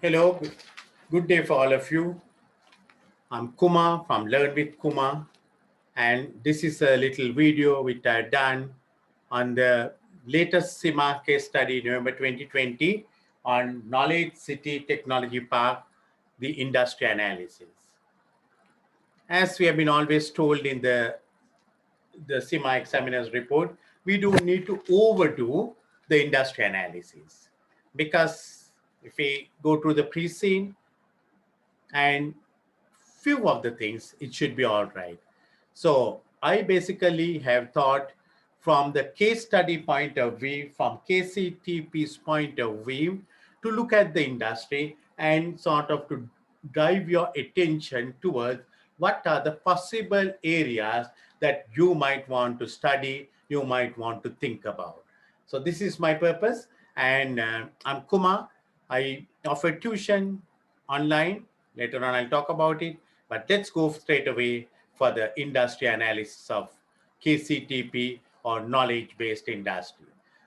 Hello, good day for all of you. I'm Kumar from Learn with Kumar, and this is a little video which I've done on the latest CIMA case study, November 2020, on Knowledge City Technology Park, the industry analysis. As we have been always told in the CIMA examiner's report, we don't need to overdo the industry analysis because if we go to the pre-scene and few of the things, it should be all right. So I basically have thought from the case study point of view, from KCTP's point of view, to look at the industry and sort of to drive your attention towards what are the possible areas that you might want to study, you might want to think about. So this is my purpose, and I'm Kumar. I offer tuition online. Later on, I'll talk about it. But let's go straight away for the industry analysis of KCTP or knowledge-based industry.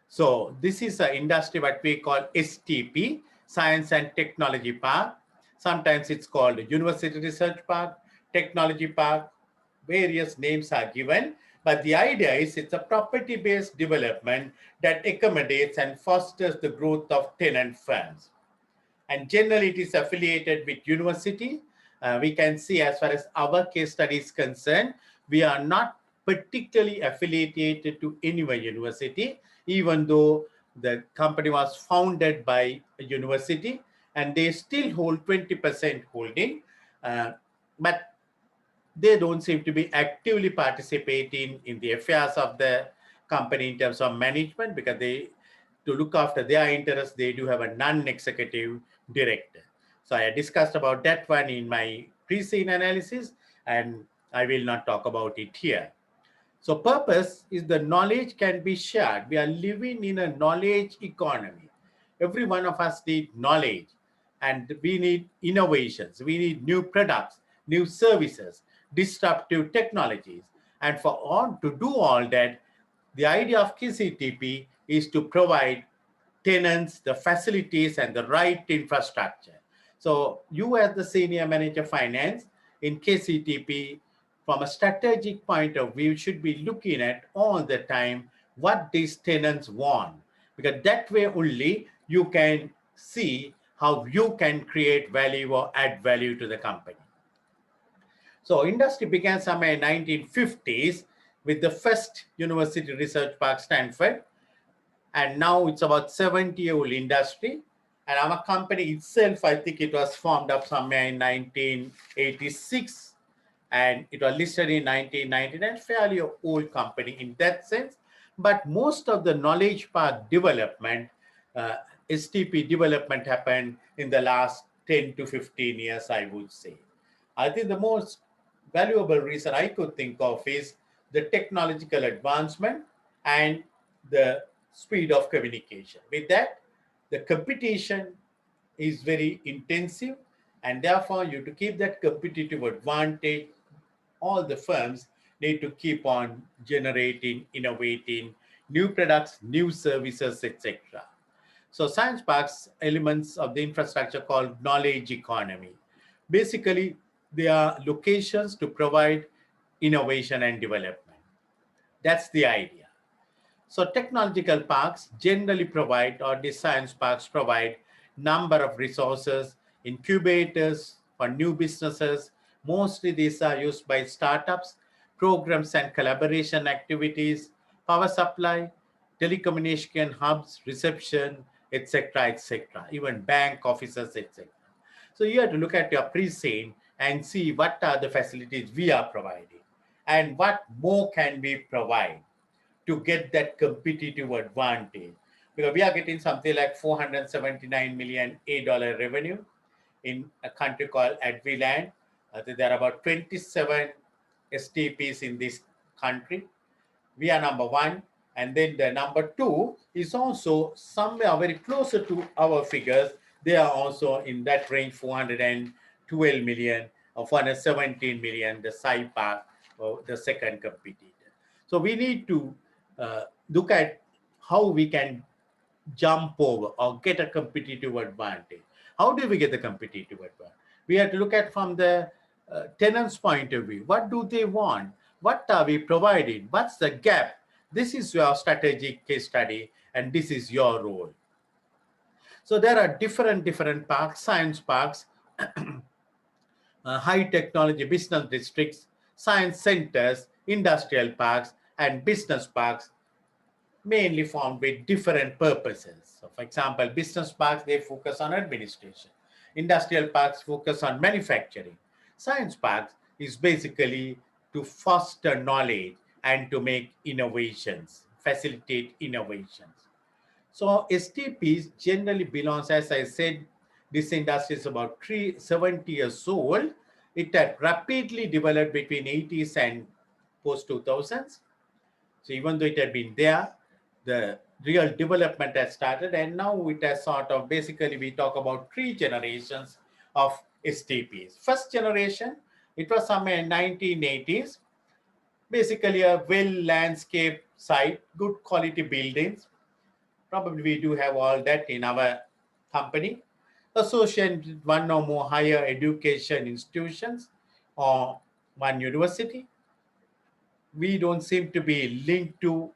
So this is an industry what we call STP, Science and Technology Park. Sometimes it's called University Research Park, Technology Park. Various names are given. But the idea is it's a property-based development that accommodates and fosters the growth of tenant firms. And generally it is affiliated with university. We can see as far as our case study is concerned, we are not particularly affiliated to any university, even though the company was founded by a university and they still hold 20% holding, but they don't seem to be actively participating in the affairs of the company in terms of management, because they, to look after their interests, they do have a non-executive director. So I discussed about that one in my pre-scene analysis, and I will not talk about it here. So purpose is the knowledge can be shared. We are living in a knowledge economy. Every one of us need knowledge, and we need innovations. We need new products, new services, disruptive technologies. And for all to do all that, the idea of KCTP is to provide tenants the facilities and the right infrastructure. So you as the senior manager finance in KCTP, from a strategic point of view, should be looking at all the time what these tenants want, because that way only you can see how you can create value or add value to the company. So industry began somewhere in 1950s with the first University Research Park, Stanford, and now it's about 70-year-old industry. And our company itself, I think it was formed up somewhere in 1986, and it was listed in 1999, fairly old company in that sense. But most of the knowledge park development, STP development happened in the last 10 to 15 years, I would say. I think the most valuable reason I could think of is the technological advancement and the speed of communication. With that, the competition is very intensive, and therefore you to keep that competitive advantage, all the firms need to keep on generating, innovating new products, new services, etc. So science parks elements of the infrastructure called knowledge economy. Basically, they are locations to provide innovation and development. That's the idea. So technological parks generally provide, or the science parks provide, number of resources, incubators for new businesses. Mostly these are used by startups, programs and collaboration activities, power supply, telecommunication hubs, reception, etc., etc., even bank offices, etc. So you have to look at your pre-scene and see what are the facilities we are providing and what more can we provide to get that competitive advantage. Because we are getting something like $479 million revenue in a country called Adviland. There are about 27 STPs in this country. We are number one. And then the number two is also somewhere very closer to our figures. They are also in that range, 412 million or 417 million, the SciPark, the second competitor. So we need to look at how we can jump over or get a competitive advantage. How do we get the competitive advantage? We have to look at from the tenant's point of view. What do they want? What are we providing? What's the gap? This is your strategic case study, and this is your role. So there are different parks, science parks, high technology business districts, science centers, industrial parks, and business parks, mainly formed with different purposes. So for example, business parks, they focus on administration. Industrial parks focus on manufacturing. Science parks is basically to foster knowledge and to make innovations, facilitate innovations. So STPs generally belongs, as I said, this industry is about 70 years old. It had rapidly developed between 80s and post 2000s. So even though it had been there, the real development has started, and now it has sort of, basically we talk about 3 generations of STPs. First generation, it was somewhere in 1980s, basically a well landscape site, good quality buildings. Probably we do have all that in our company. Associated with one or more higher education institutions or one university. We don't seem to be linked to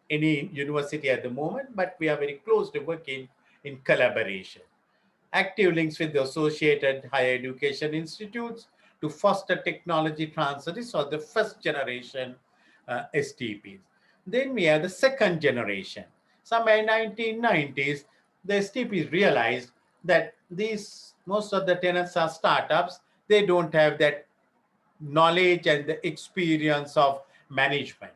any university at the moment, but we are very close to working in collaboration. Active links with the associated higher education institutes to foster technology transfer. These are the first generation STPs. Then we have the second generation. Somewhere in 1990s, the STPs realized that most of the tenants are startups. They don't have that knowledge and the experience of management.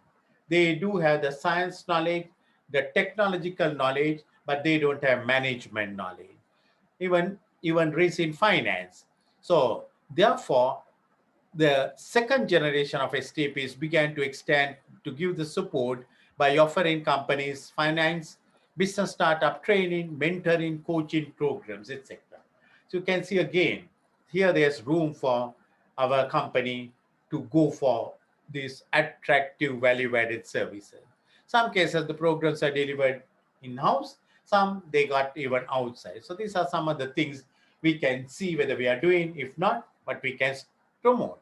They do have the science knowledge, the technological knowledge, but they don't have management knowledge, even risk in finance. So therefore, the second generation of STPs began to extend to give the support by offering companies finance, business startup training, mentoring, coaching programs, etc. So you can see again, here there's room for our company to go for these attractive value-added services. Some cases, the programs are delivered in-house. Some, they got even outside. So these are some of the things we can see whether we are doing. If not, but we can promote.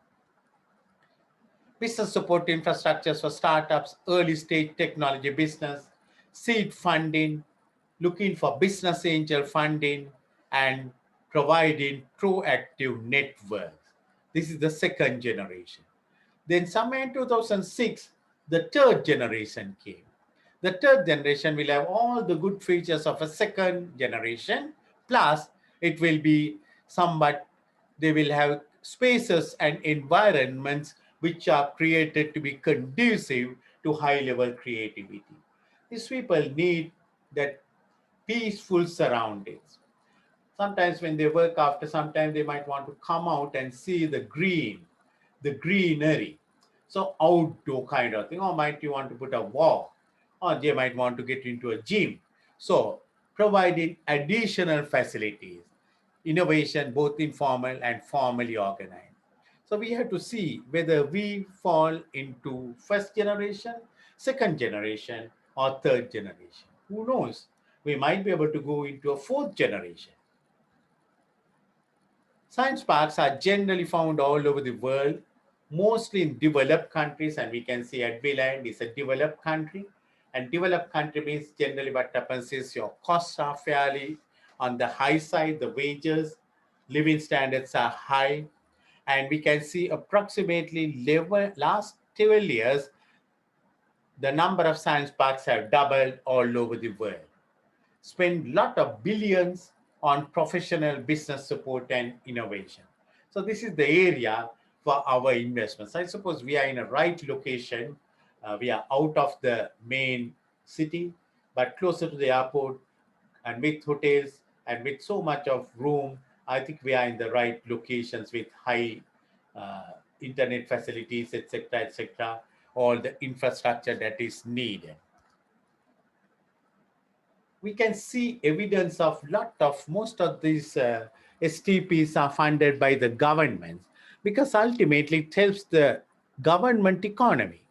Business support infrastructures for startups, early stage technology business, seed funding, looking for business angel funding, and providing proactive networks. This is the second generation. Then somewhere in 2006, the third generation came. The third generation will have all the good features of a second generation, plus it will be somewhat, they will have spaces and environments which are created to be conducive to high-level creativity. These people need that peaceful surroundings. Sometimes when they work, after some time, they might want to come out and see the greenery. So outdoor kind of thing, or might you want to put a walk, or they might want to get into a gym. So providing additional facilities, innovation, both informal and formally organized. So we have to see whether we fall into first generation, second generation, or third generation. Who knows? We might be able to go into a fourth generation. Science parks are generally found all over the world, mostly in developed countries, and we can see at Adviland is a developed country. And developed country means generally what happens is your costs are fairly on the high side, the wages, living standards are high, and we can see approximately last 12 years, the number of science parks have doubled all over the world. Spend lot of billions on professional business support and innovation. So this is the area for our investments. I suppose we are in a right location. We are out of the main city, but closer to the airport, and with hotels and with so much of room, I think we are in the right locations with high internet facilities, etc., all the infrastructure that is needed. We can see evidence of most of these STPs are funded by the governments, because ultimately it helps the government economy,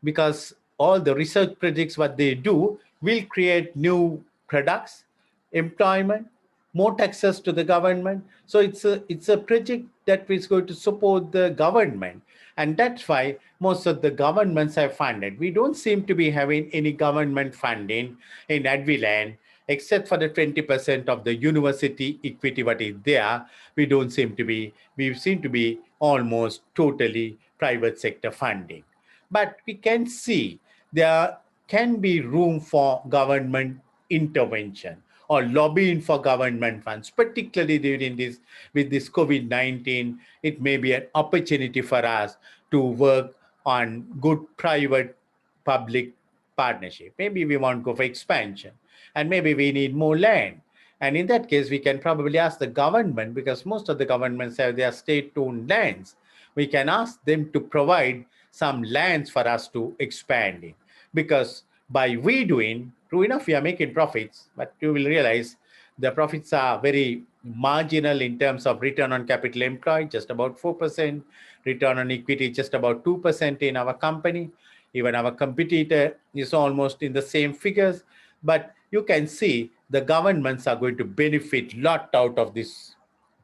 because all the research projects, what they do, will create new products, employment, and innovation. So more taxes to the government. So it's a project that is going to support the government, and that's why most of the governments have funded. We don't seem to be having any government funding in Adviland, except for the 20% of the university equity what is there. We seem to be almost totally private sector funding. But we can see there can be room for government intervention or lobbying for government funds, particularly during this with this COVID-19. It may be an opportunity for us to work on good private public partnership. Maybe we want to go for expansion, and maybe we need more land. And in that case, we can probably ask the government, because most of the governments have their state-owned lands. We can ask them to provide some lands for us to expand in. Because by we doing, true enough, we are making profits, but you will realize the profits are very marginal in terms of return on capital employed, just about 4%, return on equity, just about 2% in our company. Even our competitor is almost in the same figures. But you can see the governments are going to benefit a lot out of these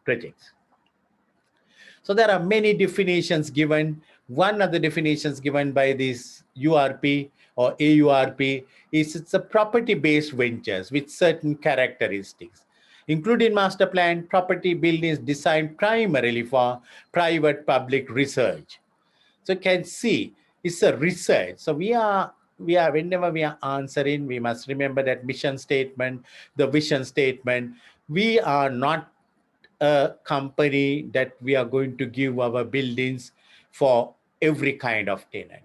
projects. So there are many definitions given. One of the definitions given by this URP or AURP is it's a property-based ventures with certain characteristics, including master plan. Property buildings designed primarily for private public research. So you can see it's a research. So we are whenever we are answering, we must remember that mission statement, the vision statement. We are not a company that we are going to give our buildings for every kind of tenant.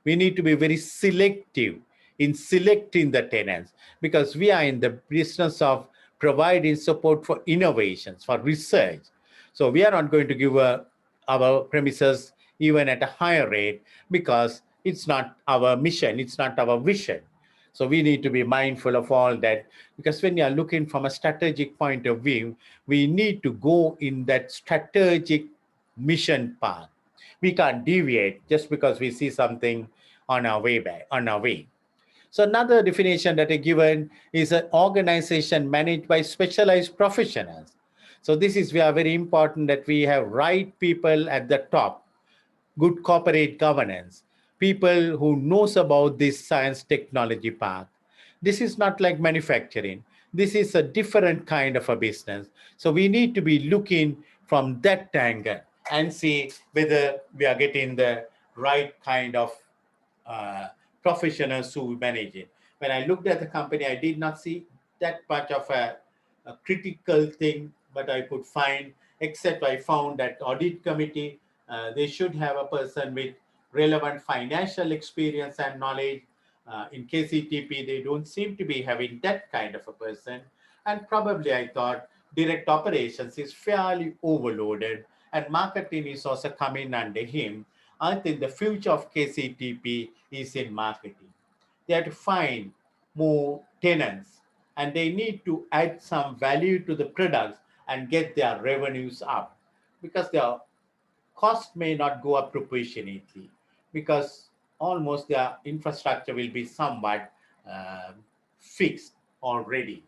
We need to be very selective in selecting the tenants, because we are in the business of providing support for innovations, for research. So we are not going to give our premises even at a higher rate, because it's not our mission, it's not our vision. So we need to be mindful of all that, because when you are looking from a strategic point of view, we need to go in that strategic mission path. We can't deviate just because we see something on our way. So another definition that is given is an organization managed by specialized professionals. So this is very important, that we have right people at the top, good corporate governance, people who knows about this science technology path. This is not like manufacturing. This is a different kind of a business. So we need to be looking from that angle and see whether we are getting the right kind of uh, professionals who manage it. When I looked at the company, I did not see that much of a critical thing, but I could find, except I found that audit committee, they should have a person with relevant financial experience and knowledge. In KCTP, they don't seem to be having that kind of a person. And probably I thought direct operations is fairly overloaded, and marketing is also coming under him. I think the future of KCTP is in marketing. They have to find more tenants, and they need to add some value to the products and get their revenues up, because their cost may not go up proportionately, because almost their infrastructure will be somewhat fixed already.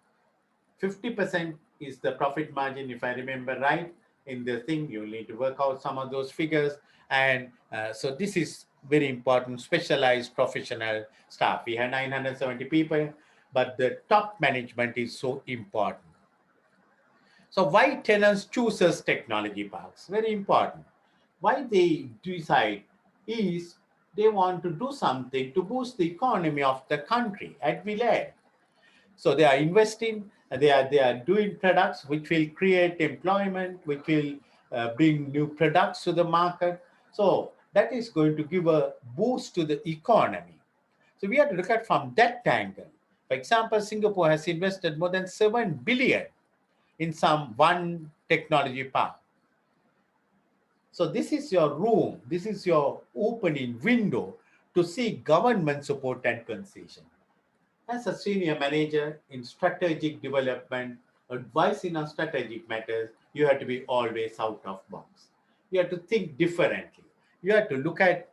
50% is the profit margin, if I remember right. In the thing, you need to work out some of those figures. And so this is very important, specialized professional staff. We have 970 people, but the top management is so important. So why tenants chooses technology parks? Very important. Why they decide is they want to do something to boost the economy of the country at Village. So they are investing, they are doing products which will create employment, which will bring new products to the market. So that is going to give a boost to the economy. So we have to look at from that angle. For example, Singapore has invested more than 7 billion in some one technology park. So this is your room, this is your opening window to see government support and concession. As a senior manager in strategic development, advising on strategic matters, you have to be always out of box. You have to think differently. You have to look at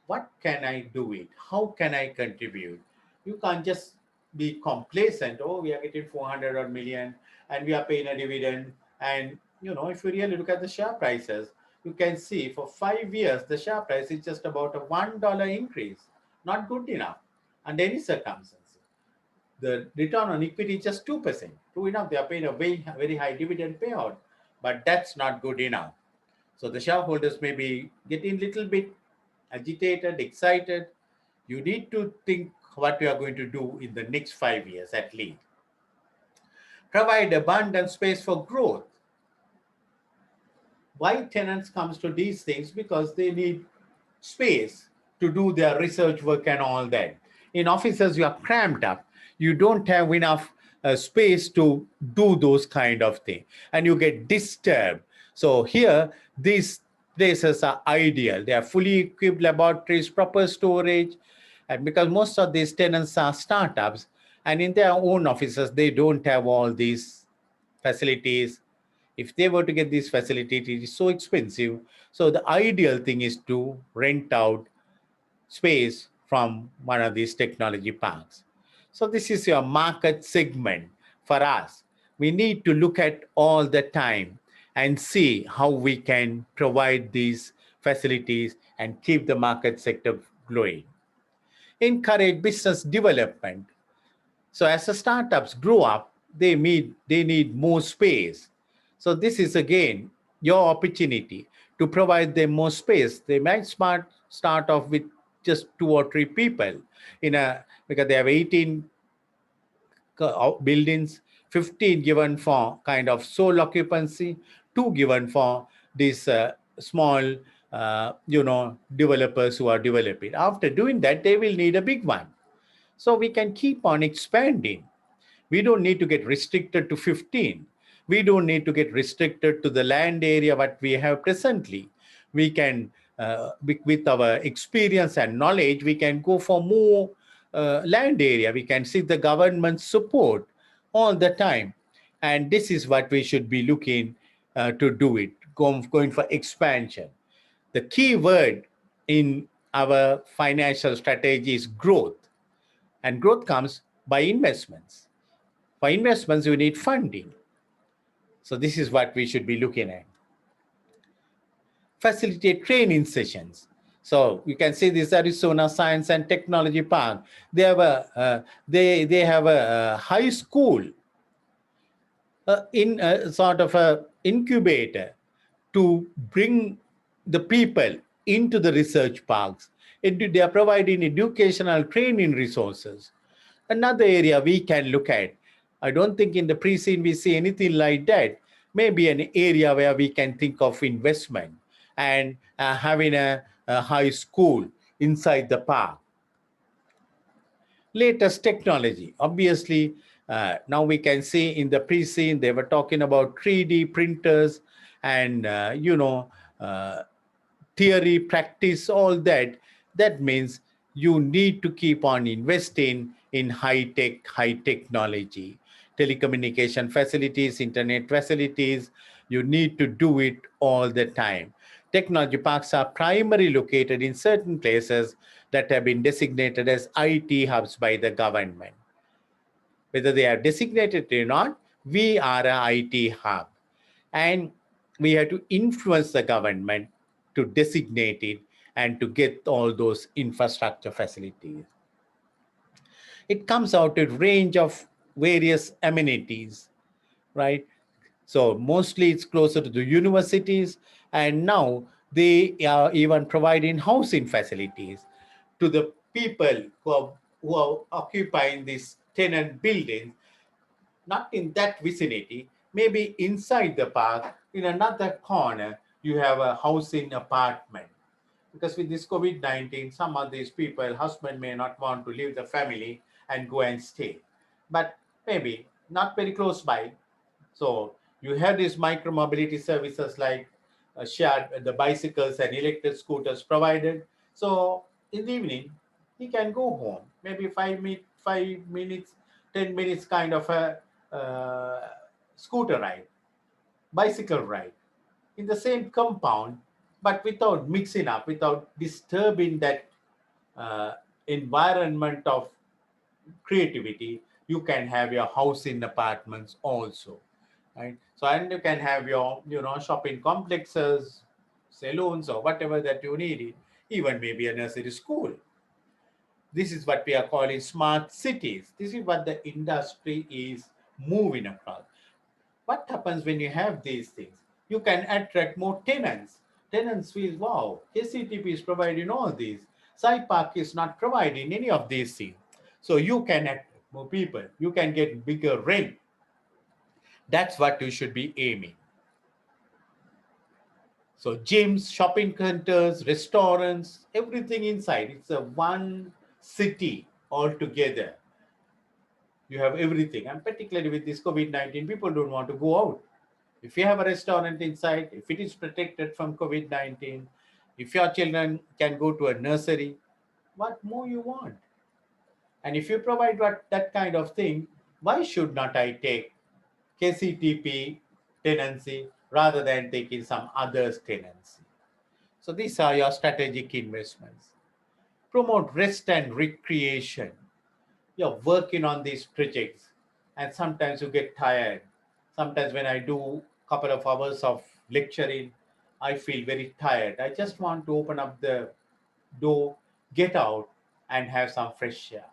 what can I do it? How can I contribute? You can't just be complacent. Oh, we are getting 400 or million and we are paying a dividend. And, if you really look at the share prices, you can see for 5 years, the share price is just about a $1 increase. Not good enough under any circumstances. The return on equity is just 2%. True enough, they are paying a very, very high dividend payout, but that's not good enough. So the shareholders may be getting a little bit agitated, excited. You need to think what you are going to do in the next 5 years at least. Provide abundant space for growth. Why tenants comes to these things? Because they need space to do their research work and all that. In offices, you are cramped up. You don't have enough space to do those kind of things, and you get disturbed. So here, these places are ideal. They are fully equipped laboratories, proper storage, and because most of these tenants are startups, and in their own offices, they don't have all these facilities. If they were to get these facilities, it is so expensive. So the ideal thing is to rent out space from one of these technology parks. So this is your market segment for us. We need to look at all the time and see how we can provide these facilities and keep the market sector growing. Encourage business development. So as the startups grow up, they need more space. So this is again your opportunity to provide them more space. They might start off with just 2 or 3 people because they have 18 buildings, 15 given for kind of sole occupancy, 2 given for these small developers who are developing. After doing that, they will need a big one. So we can keep on expanding. We don't need to get restricted to 15. We don't need to get restricted to the land area what we have presently. We can, with our experience and knowledge, we can go for more land area. We can seek the government support all the time. And this is what we should be looking to do it, going for expansion. The key word in our financial strategy is growth. And growth comes by investments. For investments, you need funding. So this is what we should be looking at. Facilitate training sessions. So you can see this Arizona Science and Technology Park. They have a high school in a sort of a incubator to bring the people into the research parks. They are providing educational training resources. Another area we can look at, I don't think in the pre-scene we see anything like that, maybe an area where we can think of investment and having a high school inside the park. Latest technology. Obviously, now we can see in the pre-scene, they were talking about 3D printers and, theory, practice, all that. That means you need to keep on investing in high-tech, high technology, telecommunication facilities, internet facilities. You need to do it all the time. Technology parks are primarily located in certain places that have been designated as IT hubs by the government. Whether they are designated or not, we are an IT hub. And we have to influence the government to designate it and to get all those infrastructure facilities. It comes out a range of various amenities, right? So mostly it's closer to the universities, and now they are even providing housing facilities to the people who are occupying these tenant buildings, not in that vicinity, maybe inside the park, in another corner, you have a housing apartment. Because with this COVID-19, some of these people, husband may not want to leave the family and go and stay. But maybe not very close by. So you have these micro-mobility services like shared the bicycles and electric scooters provided. So in the evening, he can go home. Maybe 5 minutes, 10 minutes kind of a scooter ride, bicycle ride in the same compound, but without mixing up, without disturbing that environment of creativity You can have your housing apartments also, right? So, and you can have your, shopping complexes, saloons, or whatever that you need, even maybe a nursery school. This is what we are calling smart cities. This is what the industry is moving across. What happens when you have these things? You can attract more tenants. Tenants feel, wow, KCTP is providing all these. Park is not providing any of these things. So you can attract more people. You can get bigger rent. That's what you should be aiming. So gyms, shopping centers, restaurants, everything inside. It's a one city altogether. You have everything. And particularly with this COVID-19, people don't want to go out. If you have a restaurant inside, if it is protected from COVID-19, if your children can go to a nursery, what more you want? And if you provide that kind of thing, why should not I take KCTP tenancy rather than taking some others tenancy? So these are your strategic investments. Promote rest and recreation. You're working on these projects and sometimes you get tired. Sometimes when I do a couple of hours of lecturing, I feel very tired. I just want to open up the door, get out, and have some fresh air.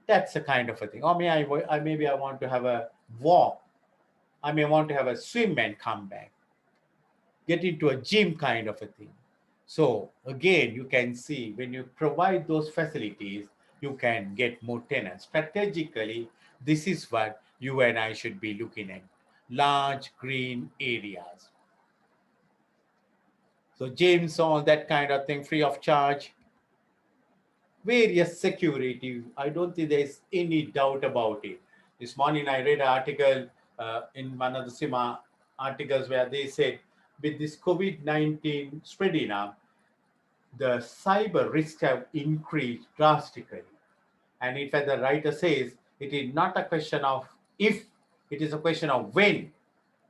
That's a kind of a thing. Or maybe I want to have a walk. I may want to have a swim and come back. Get into a gym kind of a thing. So again, you can see when you provide those facilities, you can get more tenants. Strategically, this is what you and I should be looking at. Large green areas. So gyms, all that kind of thing, free of charge. Various security. I don't think there's any doubt about it. This morning I read an article in one of the CIMA articles where they said with this COVID-19 spreading up, the cyber risks have increased drastically. And in fact, the writer says it is not a question of if, it is a question of when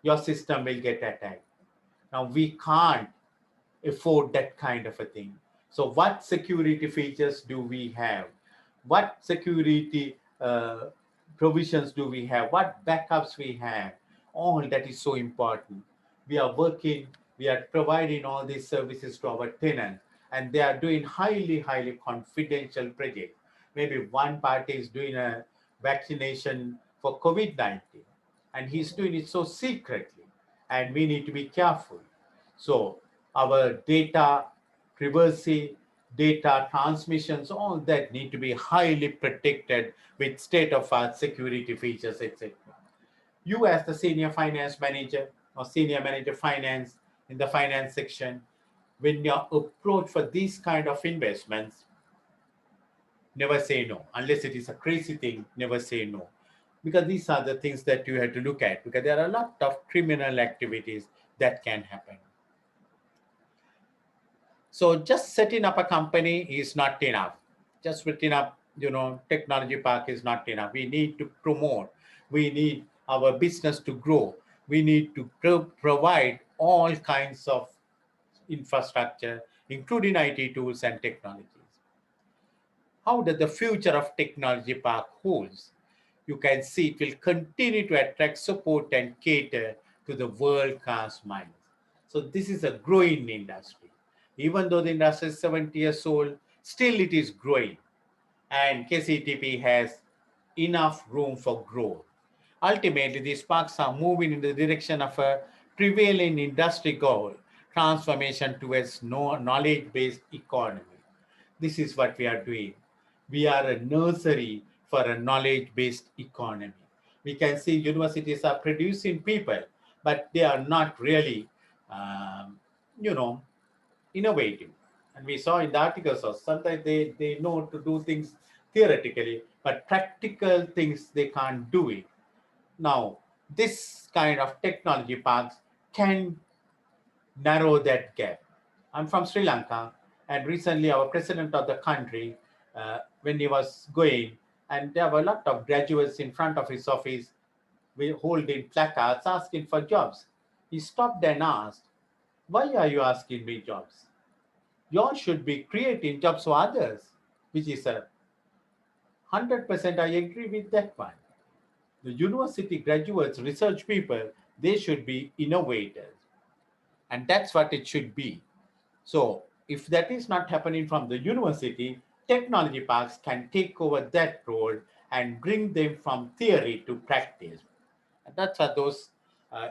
your system will get attacked. Now, we can't afford that kind of a thing. So what security features do we have? What security provisions do we have? What backups we have? All that is so important. We are working, we are providing all these services to our tenants, and they are doing highly confidential projects. Maybe one party is doing a vaccination for COVID-19, and he's doing it so secretly, and we need to be careful. So our data privacy, data transmissions, all that need to be highly protected with state-of-art security features, etc. You as the senior finance manager or senior manager finance in the finance section, when your approach for these kind of investments, never say no. Unless it is a crazy thing, never say no. Because these are the things that you have to look at, because there are a lot of criminal activities that can happen. So just setting up a company is not enough. Just setting up, technology park is not enough. We need to promote. We need our business to grow. We need to provide all kinds of infrastructure, including IT tools and technologies. How does the future of technology park holds? You can see it will continue to attract, support, and cater to the world-class minds. So this is a growing industry. Even though the industry is 70 years old, still it is growing. And KCTP has enough room for growth. Ultimately, these parks are moving in the direction of a prevailing industry goal, transformation towards knowledge-based economy. This is what we are doing. We are a nursery for a knowledge-based economy. We can see universities are producing people, but they are not really, innovative. And we saw in the articles also, sometimes they know to do things theoretically, but practical things they can't do it. Now, this kind of technology parks can narrow that gap. I'm from Sri Lanka, and recently our president of the country, when he was going, and there were a lot of graduates in front of his office holding placards asking for jobs. He stopped and asked, "Why are you asking me jobs? You all should be creating jobs for others," which is a 100% I agree with that one. The university graduates, research people, they should be innovators. And that's what it should be. So if that is not happening from the university, technology parks can take over that role and bring them from theory to practice. And that's what those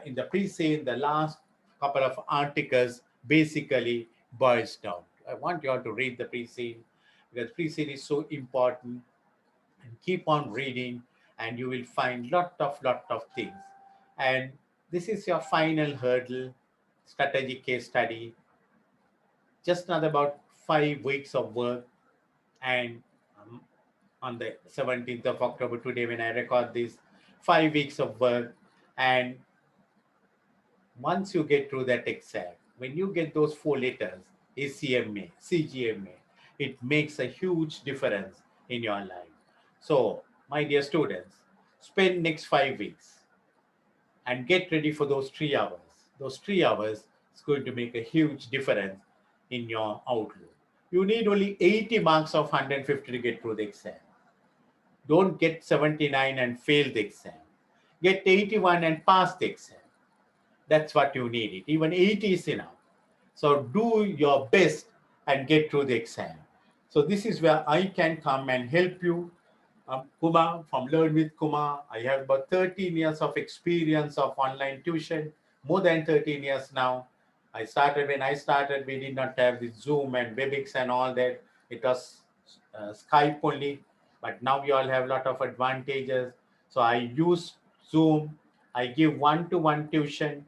in the pre-sale, the last couple of articles basically boils down. I want you all to read the pre-sale because pre-sale is so important, and keep on reading and you will find lot of things. And this is your final hurdle, strategic case study, just another about 5 weeks of work. And on the 17th of October, today when I record this, 5 weeks of work. And once you get through that exam, when you get those 4 letters, ACMA, CGMA, it makes a huge difference in your life. So, my dear students, spend next 5 weeks and get ready for those 3 hours. Those 3 hours is going to make a huge difference in your outlook. You need only 80 marks of 150 to get through the exam. Don't get 79 and fail the exam. Get 81 and pass the exam. That's what you need. Even 80 is enough. So do your best and get through the exam. So this is where I can come and help you. Kumar from Learn with Kumar. I have about 13 years of experience of online tuition, more than 13 years now. When I started, we did not have the Zoom and WebEx and all that. It was Skype only, but now we all have a lot of advantages. So I use Zoom. I give one-to-one tuition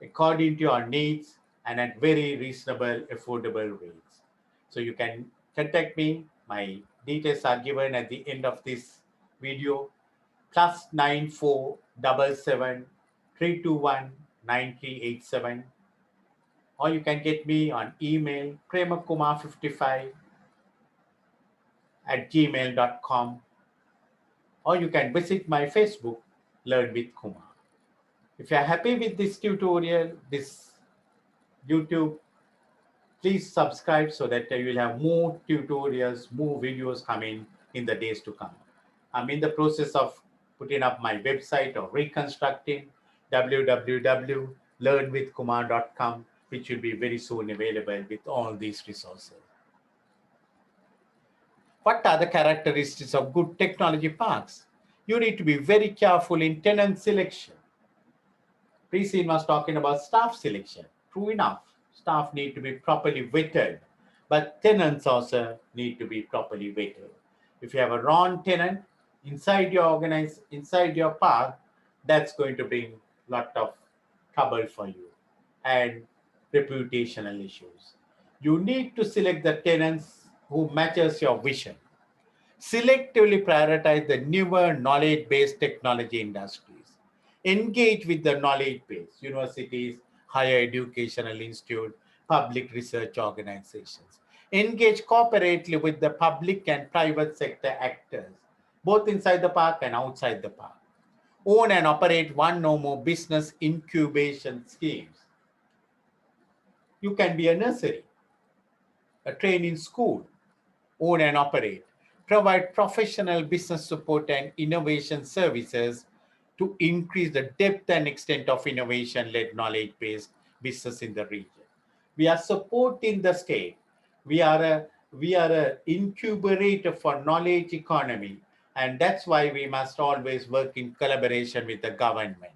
according to your needs and at very reasonable, affordable rates. So you can contact me. My details are given at the end of this video. +9477 321 9387, or you can get me on email premakumar55@gmail.com, or you can visit my Facebook, Learn with Kumar. If you're happy with this tutorial, this YouTube, please subscribe so that you will have more tutorials, more videos coming in the days to come. I'm in the process of putting up my website or reconstructing www.learnwithkumar.com, which will be very soon available with all these resources. What are the characteristics of good technology parks? You need to be very careful in tenant selection. Pre-scene was talking about staff selection. True enough, staff need to be properly vetted, but tenants also need to be properly vetted. If you have a wrong tenant inside your park, that's going to bring a lot of trouble for you and reputational issues. You need to select the tenants who matches your vision. Selectively prioritize the newer knowledge-based technology industries. Engage with the knowledge base, universities, higher educational institute, public research organizations. Engage cooperatively with the public and private sector actors, both inside the park and outside the park. Own and operate one or more business incubation schemes. You can be a nursery, a training school, own and operate, provide professional business support and innovation services to increase the depth and extent of innovation-led knowledge-based business in the region. We are supporting the state. We are a incubator for knowledge economy, and that's why we must always work in collaboration with the government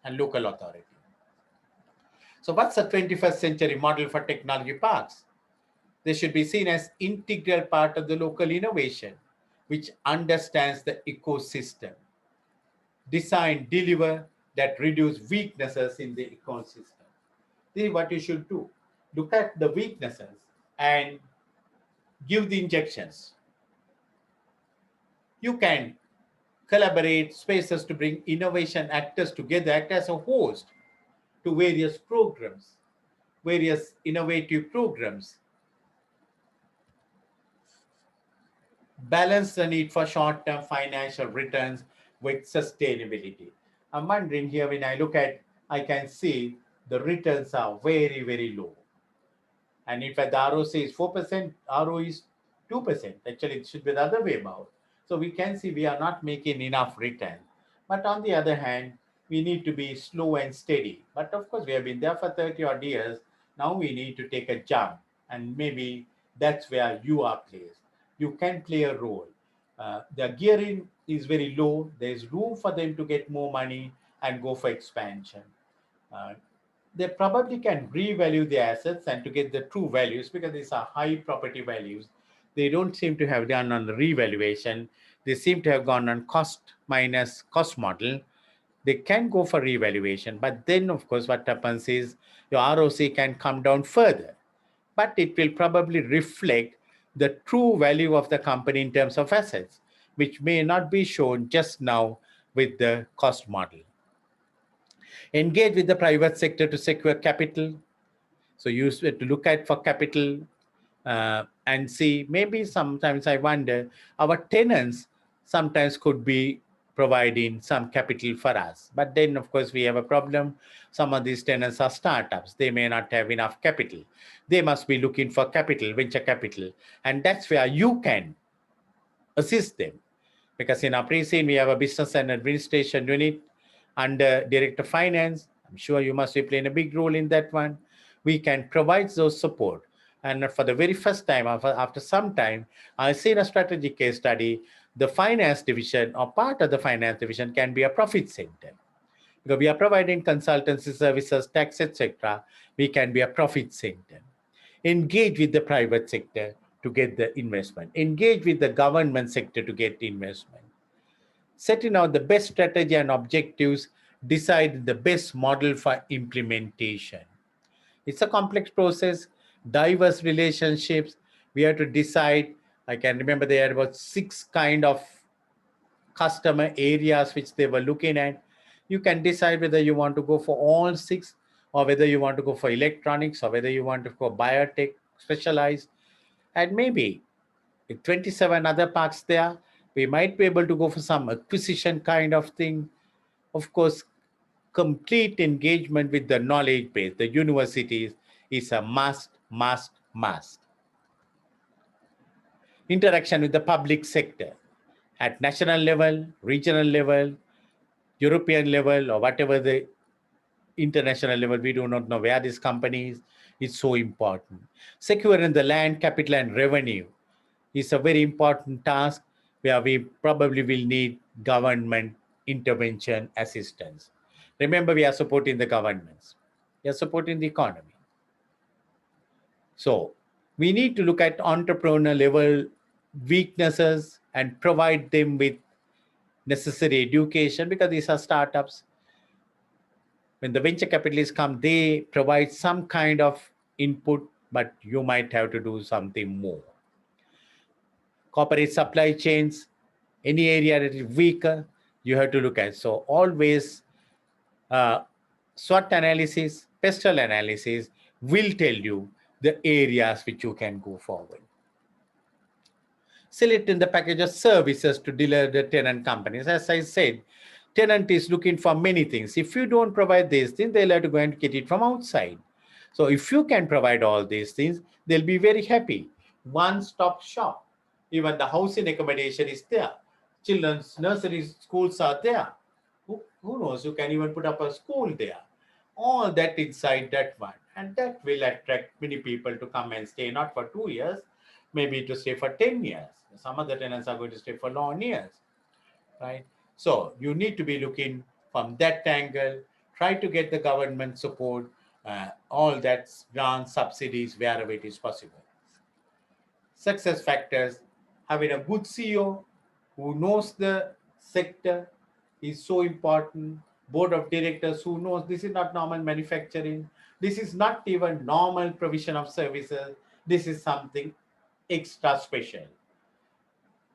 and local authority. So what's the 21st century model for technology parks? They should be seen as integral part of the local innovation, which understands the ecosystem. Design, deliver that reduce weaknesses in the ecosystem. This is what you should do. Look at the weaknesses and give the injections. You can collaborate spaces to bring innovation actors together, act as a host to various programs, various innovative programs. Balance the need for short-term financial returns with sustainability. I'm wondering here, when I look at, I can see the returns are very, very low. And in fact, the ROC is 4%, ROE is 2%. Actually, it should be the other way about. So we can see we are not making enough return. But on the other hand, we need to be slow and steady. But of course, we have been there for 30 odd years. Now we need to take a jump. And maybe that's where you are placed. You can play a role. Their gearing is very low. There's room for them to get more money and go for expansion. Uh, they probably can revalue the assets and to get the true values, because these are high property values. They don't seem to have done on the revaluation. They seem to have gone on cost minus cost model. They can go for revaluation, but then of course what happens is your ROC can come down further, but it will probably reflect the true value of the company in terms of assets, which may not be shown just now with the cost model. Engage with the private sector to secure capital. So you have to look at for capital and see. Maybe sometimes I wonder, our tenants sometimes could be providing some capital for us. But then, of course, we have a problem. Some of these tenants are startups. They may not have enough capital. They must be looking for capital, venture capital. And that's where you can assist them. Because in our pre-scene, we have a business and administration unit under Director of Finance. I'm sure you must be playing a big role in that one. We can provide those support. And for the very first time, after some time, I've seen a strategic case study. The finance division or part of the finance division can be a profit center. Because we are providing consultancy services, tax, etc. We can be a profit center. Engage with the private sector to get the investment. Engage with the government sector to get investment. Setting out the best strategy and objectives, decide the best model for implementation. It's a complex process, diverse relationships. We have to decide. I can remember they had about 6 kind of customer areas which they were looking at. You can decide whether you want to go for all 6, or whether you want to go for electronics, or whether you want to go biotech specialized. And maybe with 27 other parts there, we might be able to go for some acquisition kind of thing. Of course, complete engagement with the knowledge base, the universities, is a must, must, must. Interaction with the public sector at national level, regional level, European level, or whatever the international level, we do not know where this company is so important. Securing the land, capital, and revenue is a very important task where we probably will need government intervention assistance. Remember, we are supporting the governments. We are supporting the economy. So we need to look at entrepreneur level weaknesses and provide them with necessary education, because these are startups. When the venture capitalists come, they provide some kind of input, but you might have to do something more. Corporate supply chains, any area that is weaker, you have to look at. So always SWOT analysis, pestle analysis will tell you the areas which you can go forward. Select in the package of services to deliver the tenant companies. As I said, tenant is looking for many things. If you don't provide these things, they'll have to go and get it from outside. So if you can provide all these things, they'll be very happy. One-stop shop. Even the housing accommodation is there. Children's nursery schools are there. Who knows, you can even put up a school there. All that inside that one. And that will attract many people to come and stay, not for 2 years, maybe to stay for 10 years. Some of the tenants are going to stay for long years, right? So you need to be looking from that angle, try to get the government support, all that grants, subsidies, wherever it is possible. Success factors, having a good CEO who knows the sector is so important. Board of directors who knows this is not normal manufacturing. This is not even normal provision of services. This is something extra special.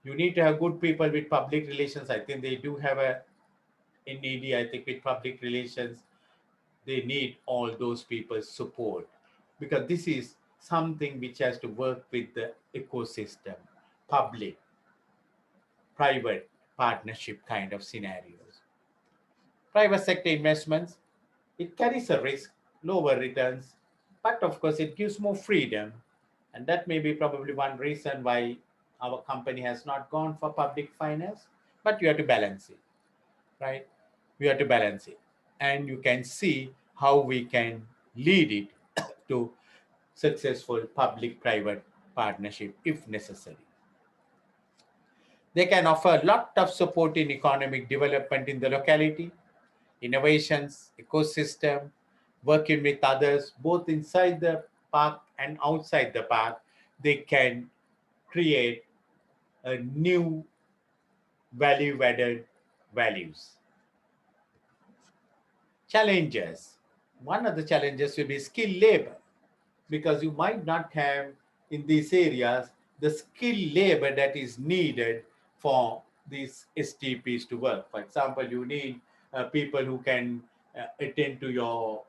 You need to have good people with public relations. I think they do have a NED, I think, with public relations. They need all those people's support, because this is something which has to work with the ecosystem, public, private partnership kind of scenarios. Private sector investments, it carries a risk, lower returns, but of course it gives more freedom. And that may be probably one reason why our company has not gone for public finance, but you have to balance it, right? We have to balance it. And you can see how we can lead it to successful public-private partnership if necessary. They can offer a lot of support in economic development in the locality, innovations, ecosystem, working with others, both inside the park and outside the park. They can create a new value-added values. Challenges. One of the challenges will be skilled labor, because you might not have in these areas the skilled labor that is needed for these STPs to work. For example, you need people who can attend to your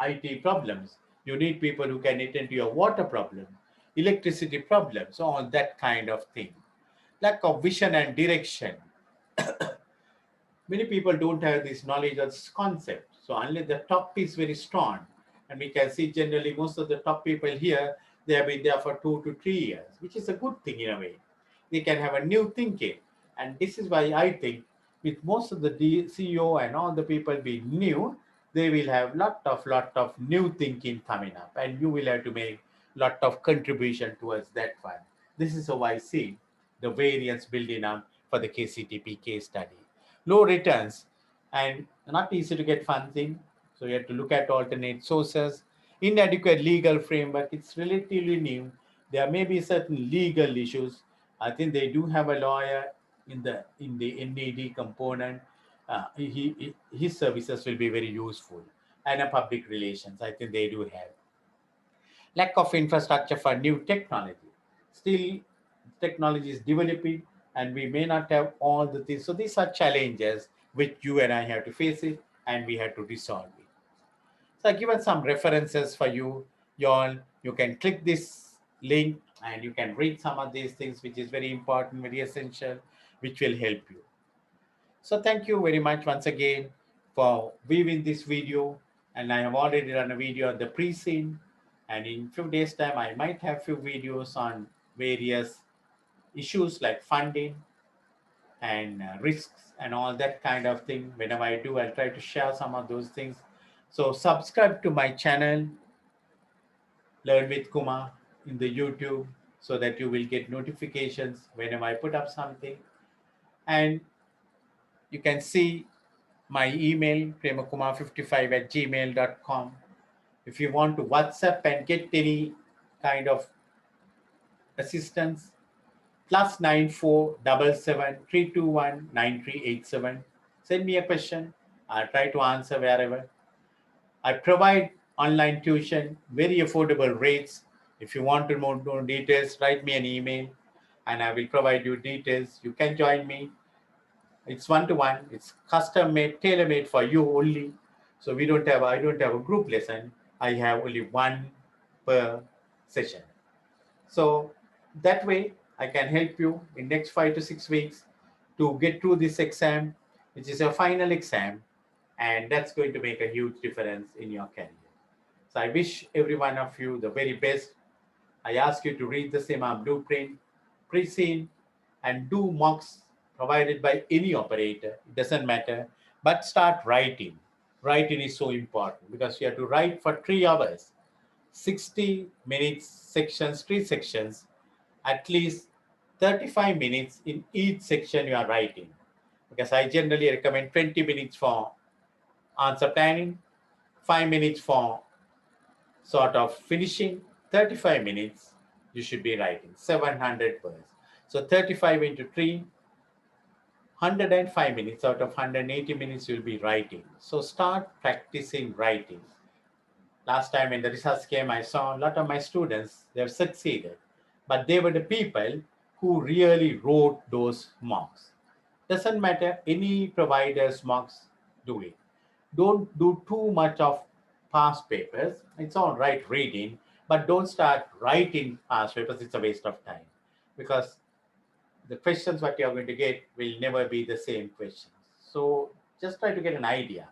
IT problems. You need people who can attend to your water problem, electricity problems, all that kind of thing. Lack of vision and direction. Many people don't have this knowledge of this concept. So unless the top is very strong, and we can see generally most of the top people here, they have been there for 2 to 3 years, which is a good thing in a way. They can have a new thinking. And this is why I think with most of the CEO and all the people being new, they will have lot of new thinking coming up, and you will have to make lot of contribution towards that one. This is how I see the variance building up for the KCTP case study. Low returns and not easy to get funding. So you have to look at alternate sources. Inadequate legal framework, it's relatively new. There may be certain legal issues. I think they do have a lawyer in the NED component. His services will be very useful. And a public relations, I think they do have. Lack of infrastructure for new technology. Still, technology is developing and we may not have all the things. So these are challenges which you and I have to face it and we have to resolve it. So I've given some references for you. You all, you can click this link and you can read some of these things, which is very important, very essential, which will help you. So thank you very much once again for viewing this video. And I have already done a video on the pre-scene. And in few days time, I might have few videos on various issues like funding and risks and all that kind of thing. Whenever I do, I'll try to share some of those things. So subscribe to my channel, Learn with Kumar, in the YouTube, so that you will get notifications whenever I put up something. And you can see my email, premakumar55@gmail.com. If you want to WhatsApp and get any kind of assistance, +9477 321 9387. Send me a question. I'll try to answer wherever. I provide online tuition, very affordable rates. If you want to know more details, write me an email and I will provide you details. You can join me. It's one-to-one. It's custom-made, tailor-made for you only. So I don't have a group lesson. I have only one per session. So that way I can help you in next 5 to 6 weeks to get through this exam, which is your final exam, and that's going to make a huge difference in your career. So I wish every one of you the very best. I ask you to read the CIMA blueprint, pre-scene, and do mocks provided by any operator. It doesn't matter, but start writing. Writing is so important because you have to write for 3 hours, 60 minutes sections, 3 sections, at least 35 minutes in each section you are writing. Because I generally recommend 20 minutes for answer planning, 5 minutes for sort of finishing, 35 minutes you should be writing, 700 words. So 35 into 3, 105 minutes out of 180 minutes you'll be writing. So start practicing writing. Last time when the results came, I saw a lot of my students, they have succeeded. But they were the people who really wrote those mocks. Doesn't matter, any provider's mocks, do it. Don't do too much of past papers. It's all right reading, but don't start writing past papers. It's a waste of time because the questions what you're going to get will never be the same questions. So just try to get an idea,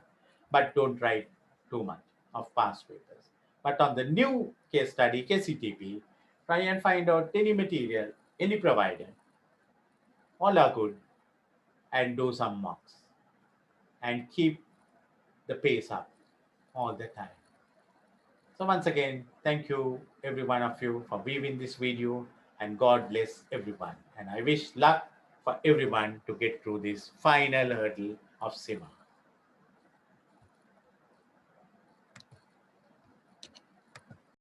but don't write too much of past papers. But on the new case study, KCTP, try and find out any material any provider. All are good, and do some mocks and keep the pace up all the time. So once again, thank you every one of you for viewing this video, and God bless everyone. And I wish luck for everyone to get through this final hurdle of CIMA.